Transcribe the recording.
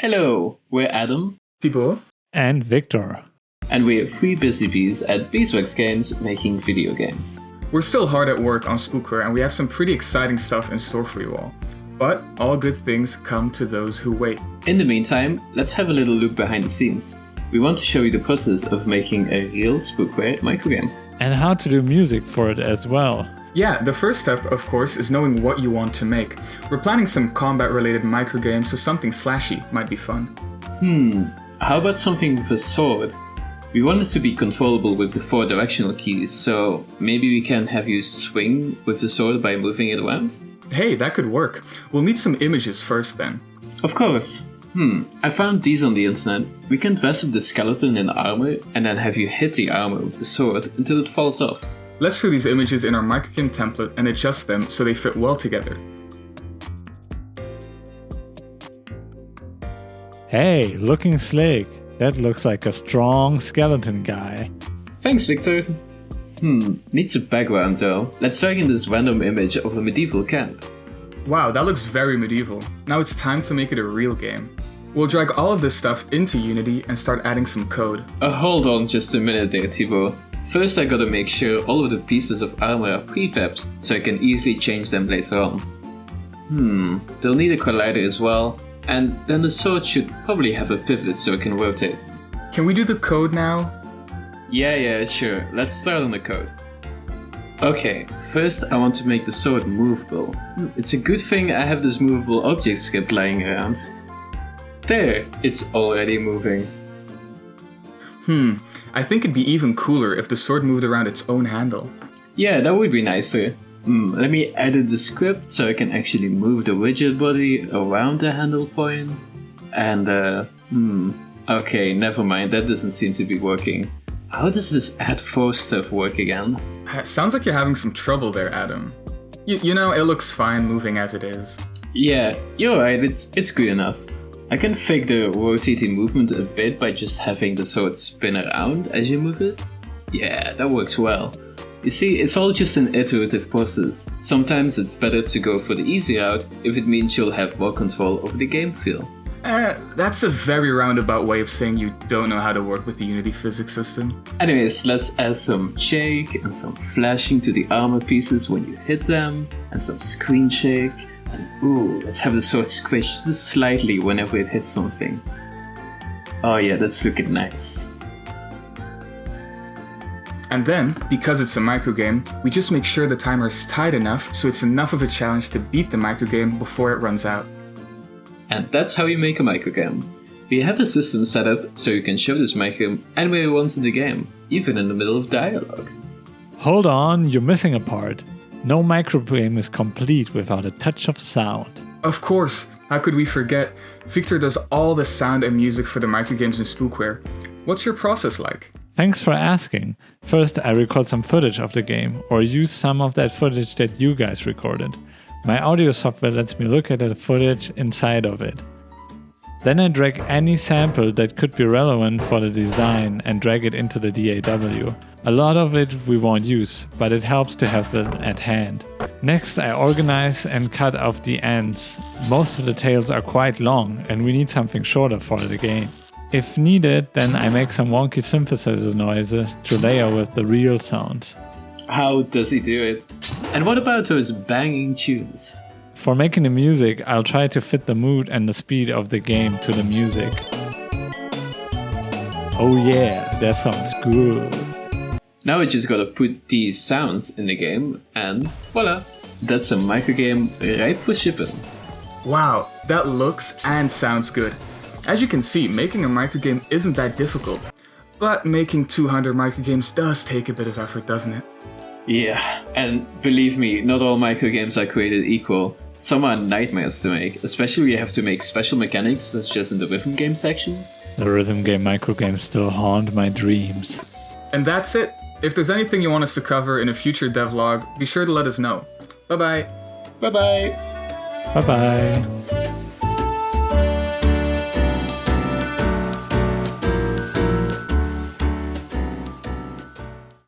Hello, we're Adam, Thibaut, and Viktor. And we're three busy bees at Beeswax Games making video games. We're still hard at work on SPOOKWARE and we have some pretty exciting stuff in store for you all. But all good things come to those who wait. In the meantime, let's have a little look behind the scenes. We want to show you the process of making a real SPOOKWARE microgame. And how to do music for it as well. Yeah, the first step, of course, is knowing what you want to make. We're planning some combat-related microgames, so something slashy might be fun. How about something with a sword? We want it to be controllable with the 4 directional keys, so maybe we can have you swing with the sword by moving it around? Hey, that could work. We'll need some images first then. Of course. I found these on the internet. We can dress up the skeleton in armor and then have you hit the armor with the sword until it falls off. Let's throw these images in our microgame template and adjust them so they fit well together. Hey, looking slick. That looks like a strong skeleton guy. Thanks, Viktor. Needs a background though. Let's drag in this random image of a medieval camp. Wow, that looks very medieval. Now it's time to make it a real game. We'll drag all of this stuff into Unity and start adding some code. Hold on just a minute there, Thibaut. First I gotta make sure all of the pieces of armor are prefabs, so I can easily change them later on. They'll need a collider as well, and then the sword should probably have a pivot so it can rotate. Can we do the code now? Yeah, sure. Let's start on the code. Okay, first I want to make the sword movable. It's a good thing I have this movable object script lying around. There, it's already moving. I think it'd be even cooler if the sword moved around its own handle. Yeah, that would be nicer. Let me edit the script so I can actually move the widget body around the handle point. And okay, never mind, that doesn't seem to be working. How does this add 4 stuff work again? Sounds like you're having some trouble there, Adam. You know, it looks fine moving as it is. Yeah, you're right, it's good enough. I can fake the rotating movement a bit by just having the sword spin around as you move it. Yeah, that works well. You see, it's all just an iterative process. Sometimes it's better to go for the easy route if it means you'll have more control over the game feel. That's a very roundabout way of saying you don't know how to work with the Unity physics system. Anyways, let's add some shake and some flashing to the armor pieces when you hit them, and some screen shake. And let's have the sword squish just slightly whenever it hits something. Oh yeah, that's looking nice. And then, because it's a microgame, we just make sure the timer is tight enough so it's enough of a challenge to beat the microgame before it runs out. And that's how you make a microgame. We have a system set up so you can show this microgame anywhere you want in the game, even in the middle of dialogue. Hold on, you're missing a part. No microgame is complete without a touch of sound. Of course, how could we forget? Viktor does all the sound and music for the microgames in SPOOKWARE. What's your process like? Thanks for asking. First, I record some footage of the game, or use some of that footage that you guys recorded. My audio software lets me look at the footage inside of it. Then I drag any sample that could be relevant for the design and drag it into the DAW. A lot of it we won't use, but it helps to have them at hand. Next, I organize and cut off the ends. Most of the tails are quite long and we need something shorter for the game. If needed, then I make some wonky synthesizer noises to layer with the real sounds. How does he do it? And what about those banging tunes? For making the music, I'll try to fit the mood and the speed of the game to the music. Oh yeah, that sounds good. Now we just gotta put these sounds in the game and voila! That's a microgame ripe for shipping. Wow, that looks and sounds good. As you can see, making a microgame isn't that difficult. But making 200 microgames does take a bit of effort, doesn't it? Yeah, and believe me, not all microgames are created equal. Some are nightmares to make, especially when you have to make special mechanics such as in the rhythm game section. The rhythm game microgames still haunt my dreams. And that's it. If there's anything you want us to cover in a future devlog, be sure to let us know. Bye bye. Bye bye. Bye bye.